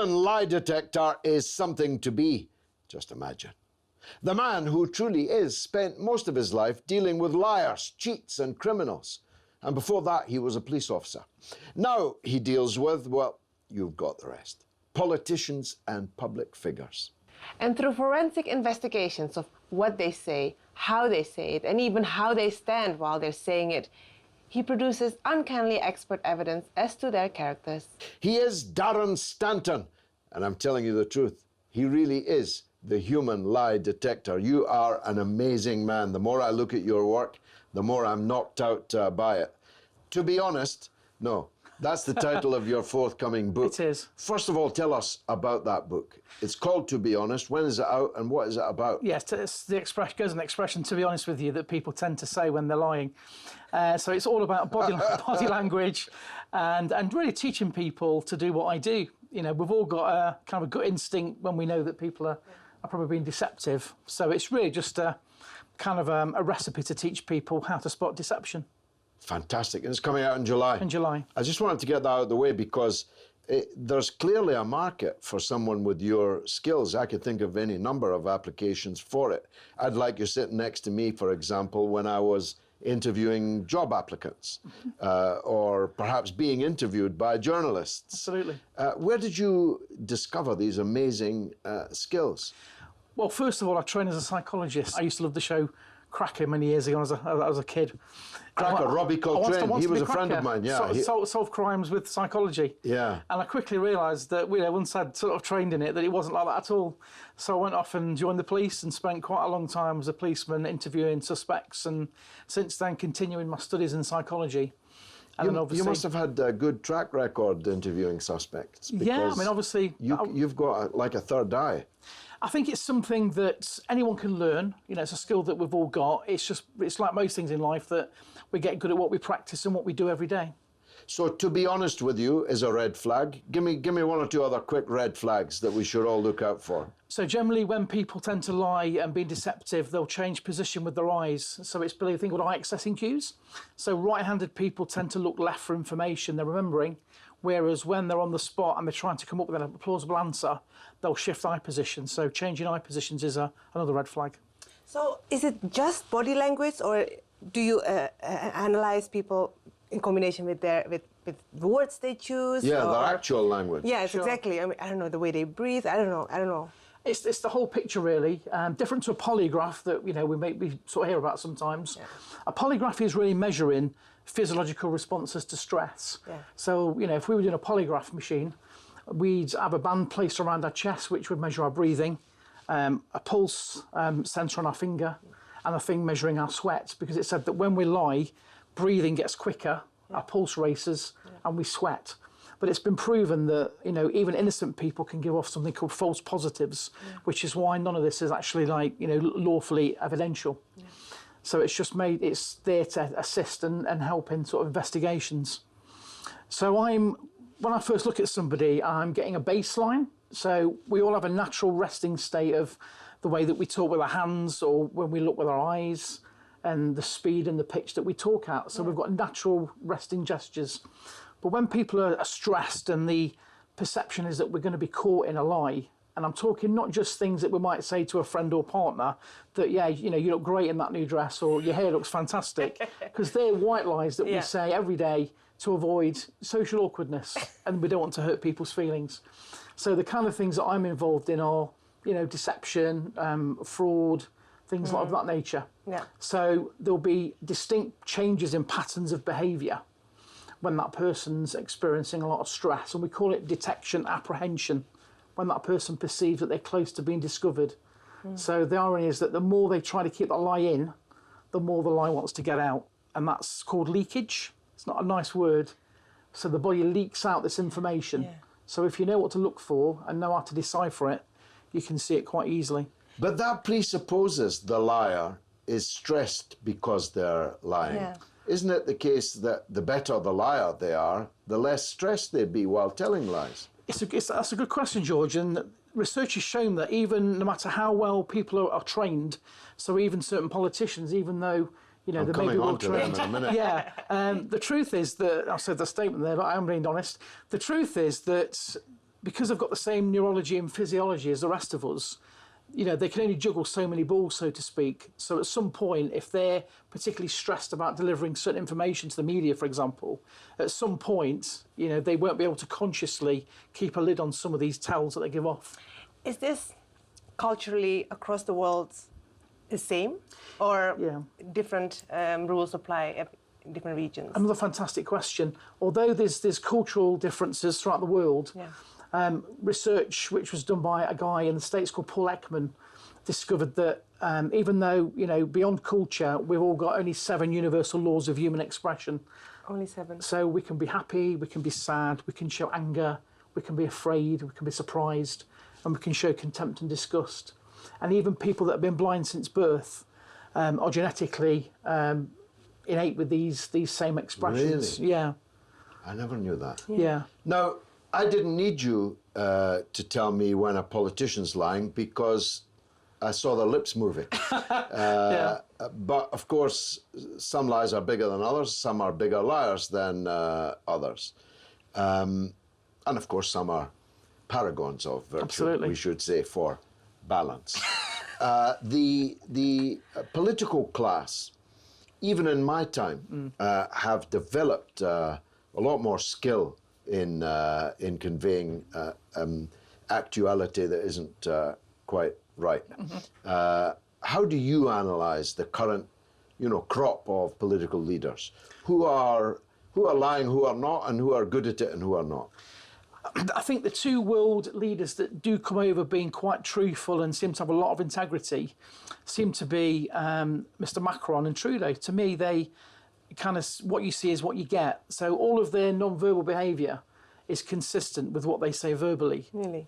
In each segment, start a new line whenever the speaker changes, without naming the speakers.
Human lie detector is something to be. Just imagine. The man who truly is spent most of his life dealing with liars, cheats and criminals. And before that, he was a police officer. Now he deals with, well, you've got the rest. Politicians and public figures.
And through forensic investigations of what they say, how they say it, and even how they stand while they're saying it, he produces uncannily expert evidence as to their characters.
He is Darren Stanton. And I'm telling you the truth, he really is the human lie detector. You are an amazing man. The more I look at your work, the more I'm knocked out by it. To be honest, no. That's the title of your forthcoming book.
It is.
First of all, tell us about that book. It's called To Be Honest. When is it out and what is it about?
Yes, it's the expression, goes an expression, to be honest with you, that people tend to say when they're lying. So it's all about body language and really teaching people to do what I do. You know, we've all got a kind of a gut instinct when we know that people are probably being deceptive. So it's really just a kind of a recipe to teach people how to spot deception.
Fantastic. And it's coming out in July.
In July.
I just wanted to get that out of the way because there's clearly a market for someone with your skills. I could think of any number of applications for it. I'd like you sitting next to me, for example, when I was interviewing job applicants or perhaps being interviewed by journalists.
Absolutely.
Where did you discover these amazing skills?
Well, first of all, I trained as a psychologist. I used to love the show Cracker many years ago as a kid.
Cracker, Robbie Coltrane, he was a friend of mine, yeah.
Solve crimes with psychology.
Yeah.
And I quickly realised that, you know, once I'd sort of trained in it, that it wasn't like that at all. So I went off and joined the police and spent quite a long time as a policeman interviewing suspects, and since then continuing my studies in psychology. And then obviously,
you must have had a good track record interviewing suspects.
Yeah, I mean, obviously...
You've got like a third eye.
I think it's something that anyone can learn. You know, it's a skill that we've all got. It's like most things in life that we get good at what we practice and what we do every day.
So to be honest with you is a red flag. Give me one or two other quick red flags that we should all look out for.
So generally when people tend to lie and be deceptive, they'll change position with their eyes. So it's a thing called eye accessing cues. So right-handed people tend to look left for information they're remembering, whereas when they're on the spot and they're trying to come up with a plausible answer, they'll shift eye position. So changing eye positions is another red flag.
So is it just body language, or do you analyze people in combination with the words they choose?
Yeah, their actual language.
Yes, sure. Exactly. I mean, I don't know, the way they breathe. I don't know.
It's the whole picture, really. Different to a polygraph that, you know, we sort of hear about sometimes. Yeah. A polygraph is really measuring physiological responses to stress. Yeah. So, you know, if we were doing a polygraph machine, we'd have a band placed around our chest which would measure our breathing, a pulse sensor on our finger, and a thing measuring our sweat, because it said that when we lie, breathing gets quicker, our pulse races, and we sweat. But it's been proven that, you know, even innocent people can give off something called false positives, which is why none of this is actually, like, you know, lawfully evidential. Yeah. So it's there to assist and help in sort of investigations. So when I first look at somebody, I'm getting a baseline. So we all have a natural resting state of the way that we talk with our hands or when we look with our eyes, and the speed and the pitch that we talk at. So we've got natural resting gestures. But when people are stressed and the perception is that we're going to be caught in a lie, and I'm talking not just things that we might say to a friend or partner that, yeah, you know, you look great in that new dress, or your hair looks fantastic, because they're white lies that we say every day to avoid social awkwardness, and we don't want to hurt people's feelings. So the kind of things that I'm involved in are, you know, deception, fraud, things like that nature. Yeah. So there'll be distinct changes in patterns of behaviour when that person's experiencing a lot of stress, and we call it detection apprehension, when that person perceives that they're close to being discovered. So the irony is that the more they try to keep that lie in, the more the lie wants to get out, and that's called leakage. It's not a nice word. So the body leaks out this information.
Yeah.
So if you know what to look for and know how to decipher it, you can see it quite easily.
But that presupposes the liar is stressed because they're lying.
Yeah.
Isn't it the case that the better the liar they are, the less stressed they'd be while telling lies?
That's a good question, George. And research has shown that even no matter how well people are trained, so even certain politicians, even though they may be well trained.
In a minute.
Yeah. The truth is that I said the statement there, but I am being honest. The truth is that because they've got the same neurology and physiology as the rest of us, they can only juggle so many balls, so to speak. So at some point, if they're particularly stressed about delivering certain information to the media, for example, at some point, they won't be able to consciously keep a lid on some of these tells that they give off.
Is this culturally across the world the same, or different rules apply in different regions?
Another fantastic question. Although there's cultural differences throughout the world, research which was done by a guy in the States called Paul Ekman discovered that even though, beyond culture, we've all got only 7 universal laws of human expression.
Only 7.
So we can be happy, we can be sad, we can show anger, we can be afraid, we can be surprised, and we can show contempt and disgust. And even people that have been blind since birth are genetically innate with these same expressions.
Really?
Yeah.
I never knew that.
Yeah.
Now, I didn't need you to tell me when a politician's lying because I saw their lips moving. But of course, some lies are bigger than others, some are bigger liars than others. And of course, some are paragons of virtue,
Absolutely.
we should say, for balance. The political class, even in my time, have developed a lot more skill in conveying actuality that isn't quite right. How do you analyse the current, crop of political leaders who are lying, who are not, and who are good at it and who are not?
I think the 2 world leaders that do come over being quite truthful and seem to have a lot of integrity seem to be Mr. Macron and Trudeau. To me, they kind of, what you see is what you get. So all of their non-verbal behaviour is consistent with what they say verbally.
Really?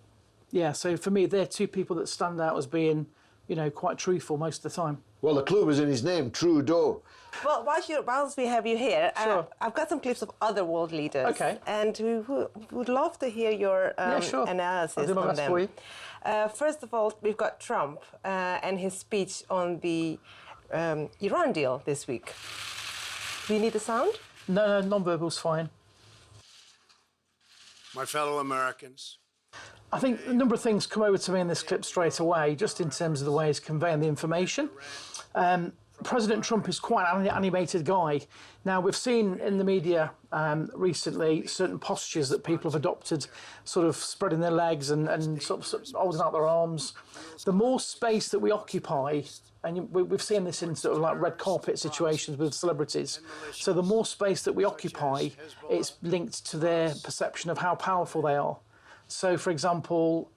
Yeah, so for me, they're 2 people that stand out as being, quite truthful most of the time.
Well, the clue was in his name, Trudeau.
Well, whilst we have you here,
Sure.
I've got some clips of other world leaders.
Okay.
And we would love to hear your
Sure.
analysis
I'll do my
on
best
them.
for you.
First of all, we've got Trump and his speech on the Iran deal this week. Do you need the sound?
No, non-verbal's fine.
My fellow Americans,
I think a number of things come over to me in this clip straight away, just in terms of the way he's conveying the information. President Trump is quite an animated guy. Now, we've seen in the media recently certain postures that people have adopted, sort of spreading their legs and sort of holding out their arms. The more space that we occupy, and we've seen this in sort of like red carpet situations with celebrities, so the more space that we occupy, it's linked to their perception of how powerful they are. So, for example,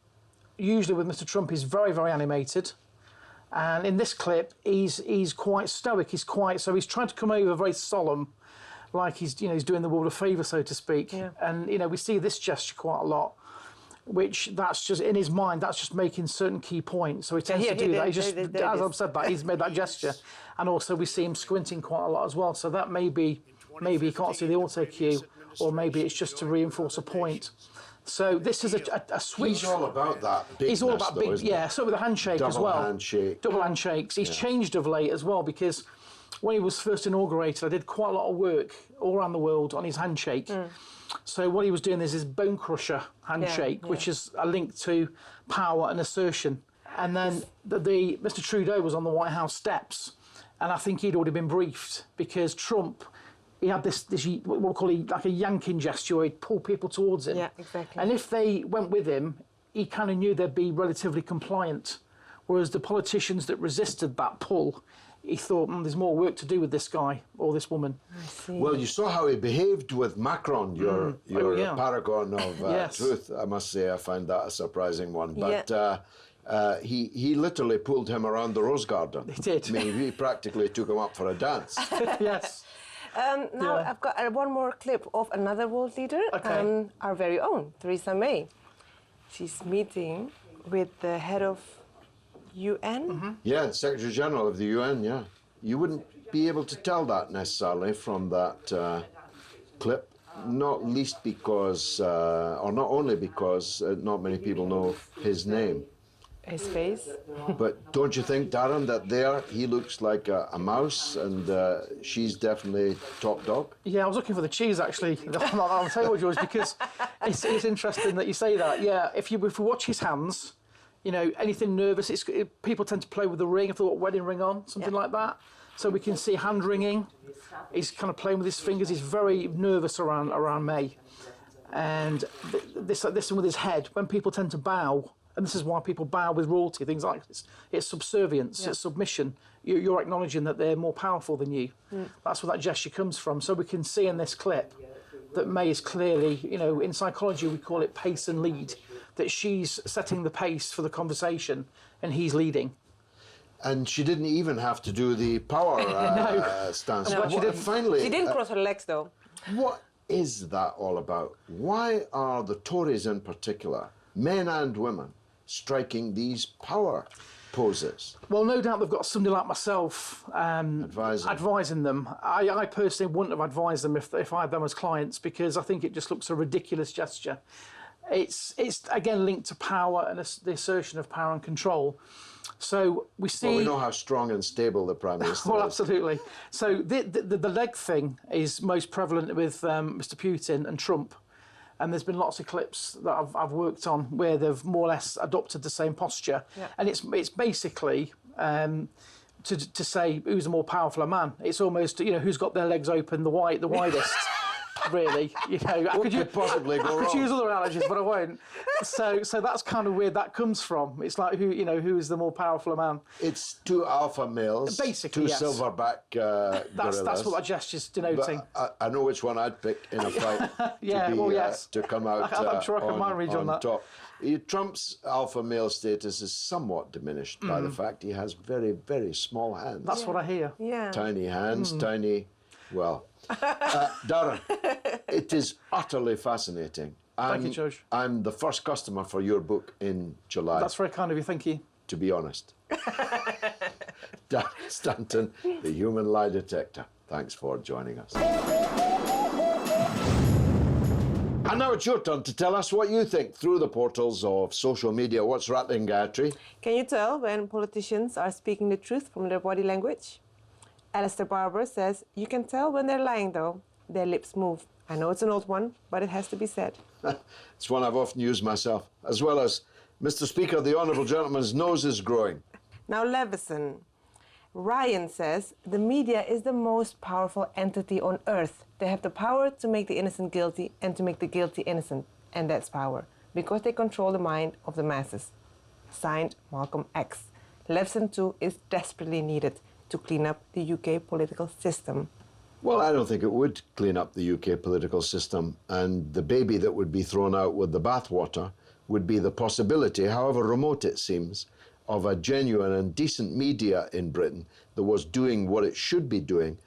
usually with Mr. Trump, he's very, very animated. And in this clip, he's quite stoic. He's trying to come over very solemn, like he's doing the world a favour, so to speak.
Yeah.
And we see this gesture quite a lot, which that's just in his mind. That's just making certain key points. So he tends to do that. He just, as I've said that, he's made that gesture, and also we see him squinting quite a lot as well. So that maybe he can't see the auto cue, or maybe it's just to reinforce a point. So this is a switch.
He's all about that bigness,
He's all about big, so with a handshake as well. Double handshakes. He's changed of late as well, because when he was first inaugurated, I did quite a lot of work all around the world on his handshake. So what he was doing is his bone crusher handshake, which is a link to power and assertion. And then Mr. Trudeau was on the White House steps, and I think he'd already been briefed, because Trump, he had this what we'll call like a yanking gesture where he'd pull people towards him.
Yeah, exactly.
And if they went with him, he kind of knew they'd be relatively compliant. Whereas the politicians that resisted that pull, he thought, there's more work to do with this guy or this woman.
I see.
Well, you saw how he behaved with Macron, your paragon of truth. I must say, I find that a surprising one. But he literally pulled him around the rose garden.
He did.
I mean, he practically took him up for a dance.
Yes.
Now I've got one more clip of another world leader, our very own, Theresa May. She's meeting with the head of UN.
Yeah, the Secretary General of the UN, yeah. You wouldn't be able to tell that necessarily from that clip, not least because, or not only because not many people know his name.
His face.
But don't you think, Darren, that there he looks like a mouse and she's definitely top dog?
Yeah, I was looking for the cheese actually on the table, George, because it's interesting that you say that. Yeah, if you watch his hands, you know, anything nervous, people tend to play with the ring, if they've got a wedding ring on, something like that. So we can see hand wringing. He's kind of playing with his fingers. He's very nervous around May. And this one with his head, when people tend to bow, and this is why people bow with royalty, things like this, it's subservience, it's submission. You're acknowledging that they're more powerful than you. That's where that gesture comes from. So we can see in this clip that May is clearly, you know, in psychology we call it pace and lead, that she's setting the pace for the conversation and he's leading.
And she didn't even have to do the power stance.
No,
she did. Finally,
she didn't cross her legs, though.
What is that all about? Why are the Tories in particular, men and women, striking these power poses?
Well, no doubt they've got somebody like myself advising them. I personally wouldn't have advised them if I had them as clients, because I think it just looks a ridiculous gesture. It's again linked to power and the assertion of power and control. So we see.
Well, we know how strong and stable the Prime Minister
well,
is.
absolutely. So the leg thing is most prevalent with Mr. Putin and Trump. And there's been lots of clips that I've worked on where they've more or less adopted the same posture. Yeah. And it's basically to say who's a more powerful man. It's almost, you know, who's got their legs open the widest. Really, you know, I could use other analogies, but I won't. So that's kind of where that comes from. It's like who is the more powerful man?
It's two alpha males,
basically,
two
yes.
silverback gorillas.
That's what that gesture's denoting.
But I know which one I'd pick in a fight to come out
I'm sure I can mind read on that.
Top. Trump's alpha male status is somewhat diminished by the fact he has very, very small hands.
That's what I hear.
Yeah.
Tiny hands, tiny, well... Darren, it is utterly fascinating.
Thank you, George.
I'm the first customer for your book in July.
That's very kind of you, thank you.
To be honest. Darren Stanton, the human lie detector. Thanks for joining us. And now it's your turn to tell us what you think through the portals of social media. What's rattling, Gayatri?
Can you tell when politicians are speaking the truth from their body language? Alistair Barber says, you can tell when they're lying, though. Their lips move. I know it's an old one, but it has to be said.
It's one I've often used myself, as well as, Mr. Speaker, the Honourable Gentleman's nose is growing.
Now, Levison. Ryan says, the media is the most powerful entity on earth. They have the power to make the innocent guilty and to make the guilty innocent. And that's power, because they control the mind of the masses. Signed, Malcolm X. Levison, too, is desperately needed to clean up the UK political system.
Well, I don't think it would clean up the UK political system, and the baby that would be thrown out with the bathwater would be the possibility, however remote it seems, of a genuine and decent media in Britain that was doing what it should be doing,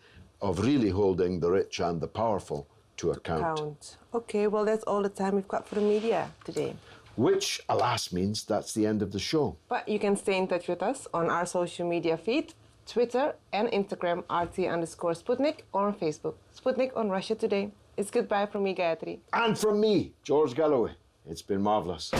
of really holding the rich and the powerful to account.
Okay, well, that's all the time we've got for the media today.
Which, alas, means that's the end of the show.
But you can stay in touch with us on our social media feed, Twitter and Instagram, RT_Sputnik, or on Facebook, Sputnik on Russia Today. It's goodbye from me, Gayatri.
And from me, George Galloway. It's been marvellous.